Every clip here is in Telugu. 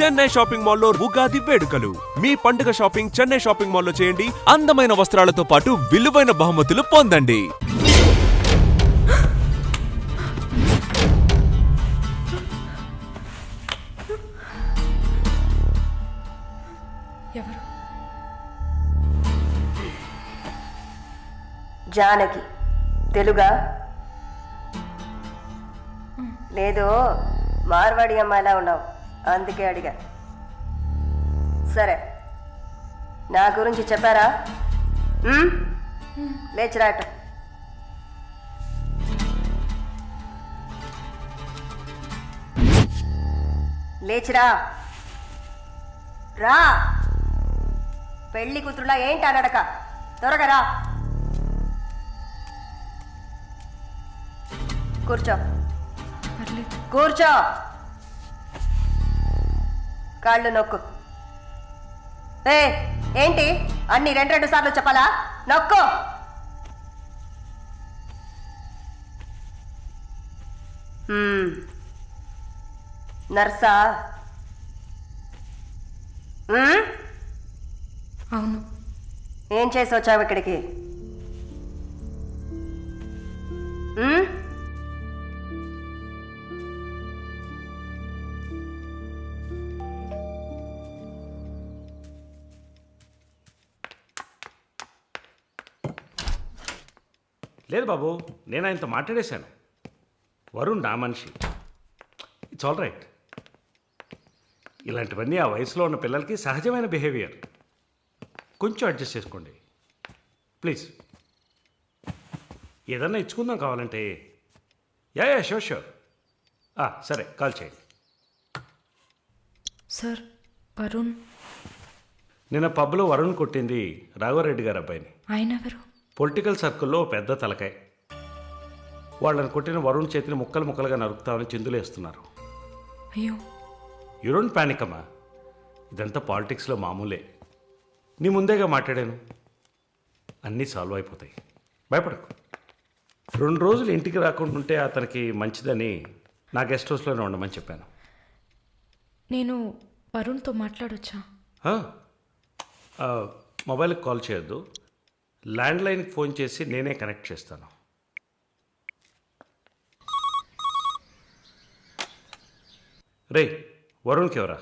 చెన్నై షాపింగ్ మాల్లో ఉగాది వేడుకలు. మీ పండుగ షాపింగ్ చెన్నై షాపింగ్ మాల్లో చేయండి. అందమైన వస్త్రాలతో పాటు విలువైన బహుమతులు పొందండి. ఎవరు? జానకి. తెలుగా? లేదు, మార్వాడి అమ్మాయిలా ఉన్నావు, అందుకే అడిగా. సరే, నా గురించి చెప్పారా? లేచిరాట. లేచిరా, రా. పెళ్లి కూతురులా ఏంటి అనడక, త్వరగా రా. కూర్చో, కూర్చో. కాళ్ళు నొక్కు. ఏంటి అన్ని రెండు సార్లు చెప్పాలా? నొక్కు. నర్సా? అవును. ఏం చేసి వచ్చావు ఇక్కడికి? లేదు బాబు, నేను ఆయనతో మాట్లాడేశాను. వరుణ్ నా మనిషి. It's all right. ఇలాంటివన్నీ ఆ వయసులో ఉన్న పిల్లలకి సహజమైన బిహేవియర్. కొంచెం అడ్జస్ట్ చేసుకోండి ప్లీజ్. ఏదన్నా ఇచ్చుకుందాం కావాలంటే. Yeah sure sure. సరే, కాల్ చేయండి. సార్, వరుణ్. నిన్న పబ్లో వరుణ్ కొట్టింది రాఘవరెడ్డి గారు అబ్బాయిని. ఆయన ఎవరు? పొలిటికల్ సర్కిల్లో పెద్ద తలకాయ. వాళ్ళని కొట్టిన వరుణ్ చేతిని ముక్కలు ముక్కలుగా నరుకుతామని చిందులేస్తున్నారు. అయ్యో. యూ డోంట్ పానిక్ అమ్మా, ఇదంతా పాలిటిక్స్లో మామూలే. నీ ముందేగా మాట్లాడాను, అన్నీ సాల్వ్ అయిపోతాయి, భయపడకు. 2 రోజులు ఇంటికి రాకుండా ఉంటే అతనికి మంచిదని నా గెస్ట్ హౌస్లోనే ఉండమని చెప్పాను. నేను వరుణ్తో మాట్లాడొచ్చా? మొబైల్కి కాల్ చేయొద్దు, ల్యాండ్లైన్కి ఫోన్ చేసి నేనే కనెక్ట్ చేస్తాను. రే, వరుణ్కి ఎవరా?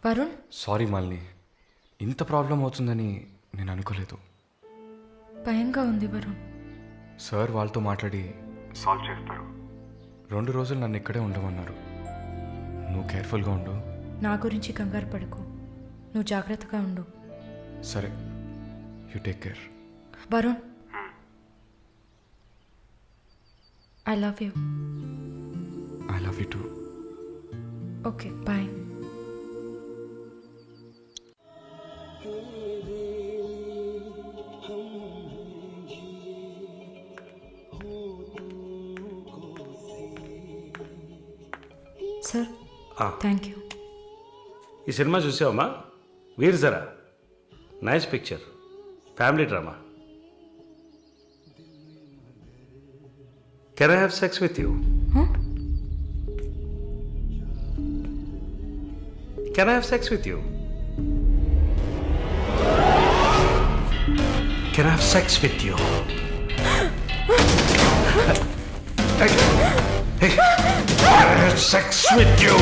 వరుణ్. సారీ మాలిని, ఇంత ప్రాబ్లం అవుతుందని నేను అనుకోలేదు. భయంగా ఉంది వరుణ్. సార్ వాళ్ళతో మాట్లాడి సాల్వ్ చేస్తారు. 2 రోజులు నన్ను ఇక్కడే ఉండమన్నారు. నువ్వు కేర్ఫుల్గా ఉండు. నా గురించి కంగారు పడకు, నువ్వు జాగ్రత్తగా ఉండు. సరే, you take care. Varun, I love you. I love you too. Okay, bye. Sir, thank you. ఈ సినిమా చూసావమ్మా? Veer Zaara. Nice picture, family drama. Can I have sex with you? Can I have sex with you? Can I have sex with you? Can I have sex with you?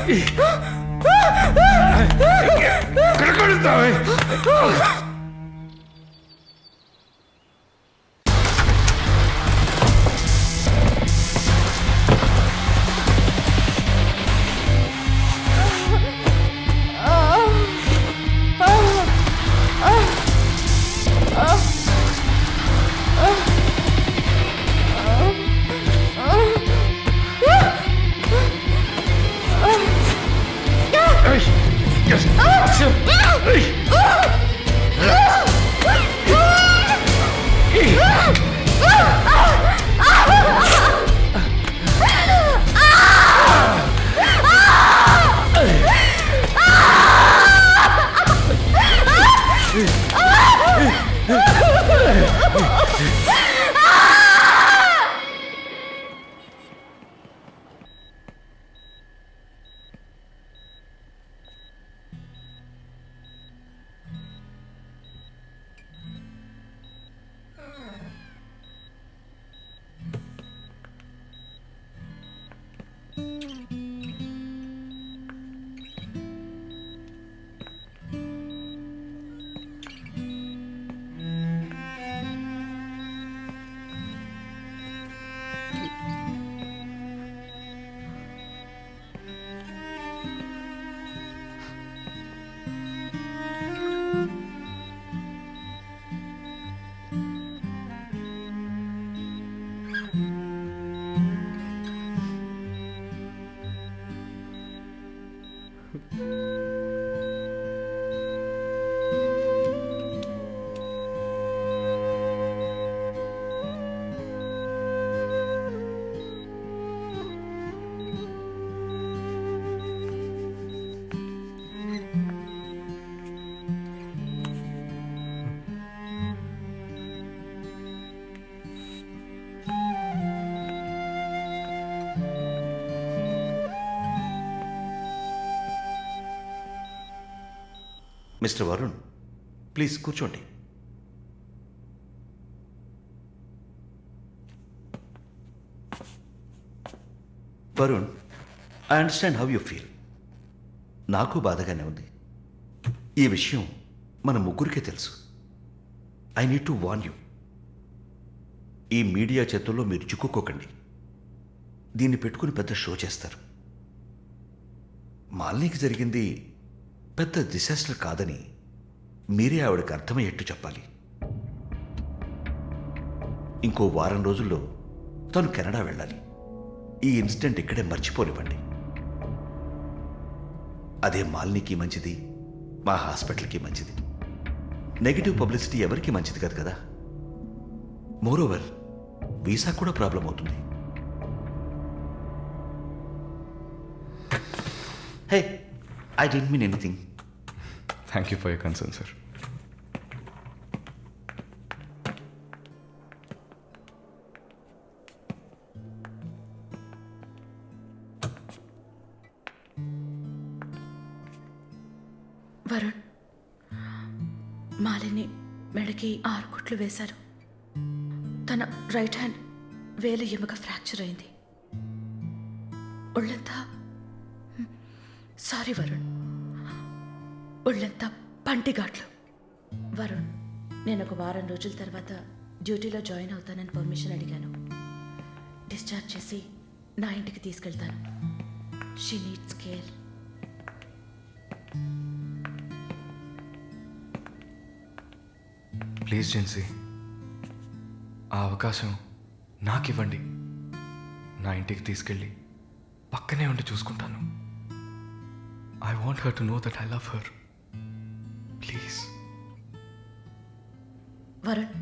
ఎక్కడ కొడతావే? మిస్టర్ వరుణ్, ప్లీజ్ కూర్చోండి. Varun, I understand how you feel. నాకు బాధగానే ఉంది. ఈ విషయం మన ముగ్గురికే తెలుసు. I need to warn you. ఈ మీడియా చేతుల్లో మీరు చిక్కుకోకండి. దీన్ని పెట్టుకుని పెద్ద షో చేస్తారు. మాలినికి జరిగింది పెద్ద డిసాస్టర్ కాదని మీరే ఆవిడకి అర్థమయ్యేట్టు చెప్పాలి. ఇంకో వారం రోజుల్లో తను కెనడా వెళ్ళాలి. ఈ ఇన్సిడెంట్ ఇక్కడే మర్చిపోనివ్వండి. అదే మాలినికి మంచిది, మా హాస్పిటల్కి మంచిది. నెగిటివ్ పబ్లిసిటీ ఎవరికి మంచిది కాదు కదా. మోరోవర్ వీసా కూడా ప్రాబ్లం అవుతుంది. Hey, I didn't mean anything. Thank you for your concern sir. Varun, Malini మెడకి 6 కుట్లు వేశారు. తన రైట్ హ్యాండ్ వేలు ఎముక ఫ్రాక్చర్ అయింది. ఒళ్ళంతా సారీ వరుణ్, ఒళ్ళంతా పంటిఘాట్లు. వరుణ్, నేను ఒక వారం రోజుల తర్వాత డ్యూటీలో జాయిన్ అవుతానని పర్మిషన్ అడిగాను. డిశ్చార్జ్ చేసి నా ఇంటికి తీసుకెళ్తాను. She needs care. Please Jincy, ఆ అవకాశం నాకు ఇవ్వండి. నా ఇంటికి తీసుకెళ్ళి పక్కనే ఉండి చూసుకుంటాను. I want her to know that I love her. Please. Varun,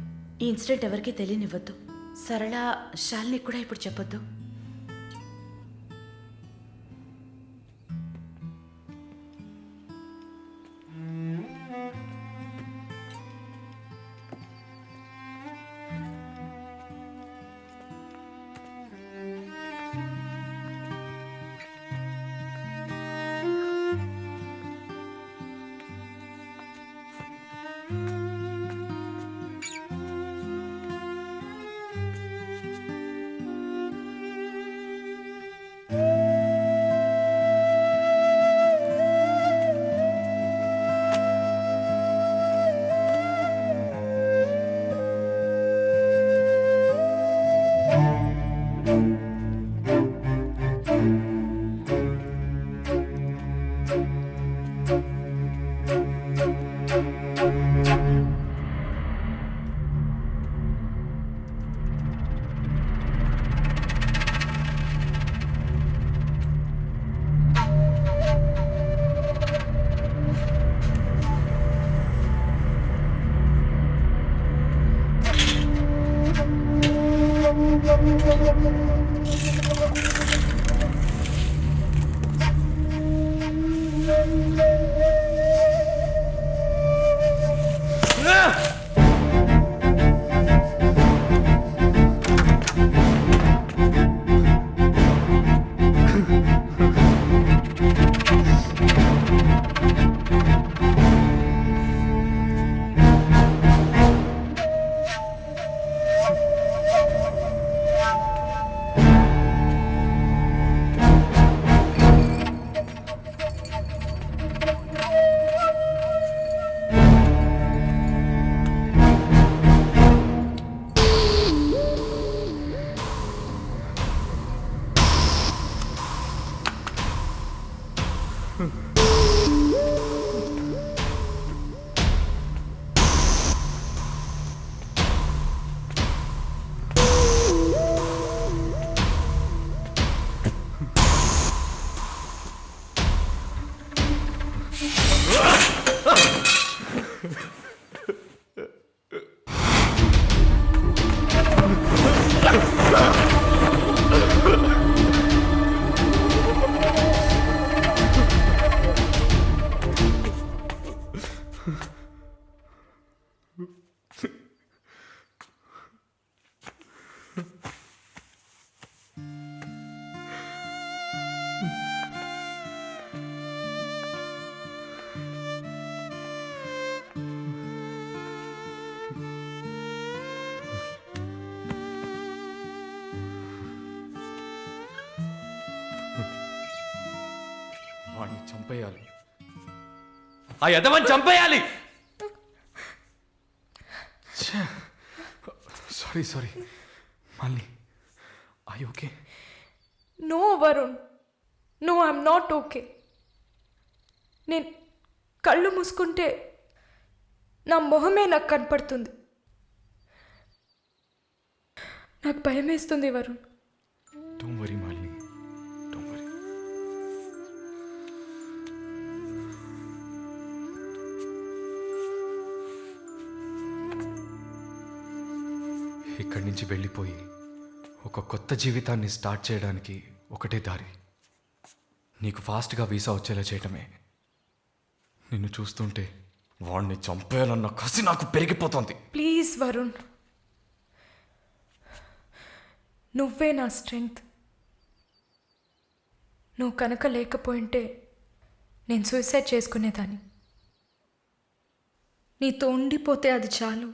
ఈ ఇన్సిడెంట్ ఎవరికీ తెలియనివ్వద్దు. సరళ, శాలిని కూడా ఇప్పుడు చెప్పొద్దు. వాడిని చంపేయాలి, ఆ యదవని చంపేయాలి. సారీ మళ్ళీ I okay? No Varun, no I'm not okay. నేను కళ్ళు మూసుకుంటే నా మొహమే నాకు కనపడుతుంది. నాకు భయం వేస్తుంది Varun. Don't worry Malini, don't worry. ఇక్కడి నుంచి వెళ్ళిపోయి ఒక కొత్త జీవితాన్ని స్టార్ట్ చేయడానికి ఒకటే దారి, నీకు ఫాస్ట్గా వీసా వచ్చేలా చేయటమే. నిన్ను చూస్తుంటే వాడిని చంపేయాలన్న కసి నాకు పెరిగిపోతుంది. ప్లీజ్ వరుణ్, నువ్వే నా స్ట్రెంగ్త్. నువ్వు కనుక లేకపోయింటే నేను సూసైడ్ చేసుకునేదాన్ని. నీతో ఉండిపోతే అది చాలు.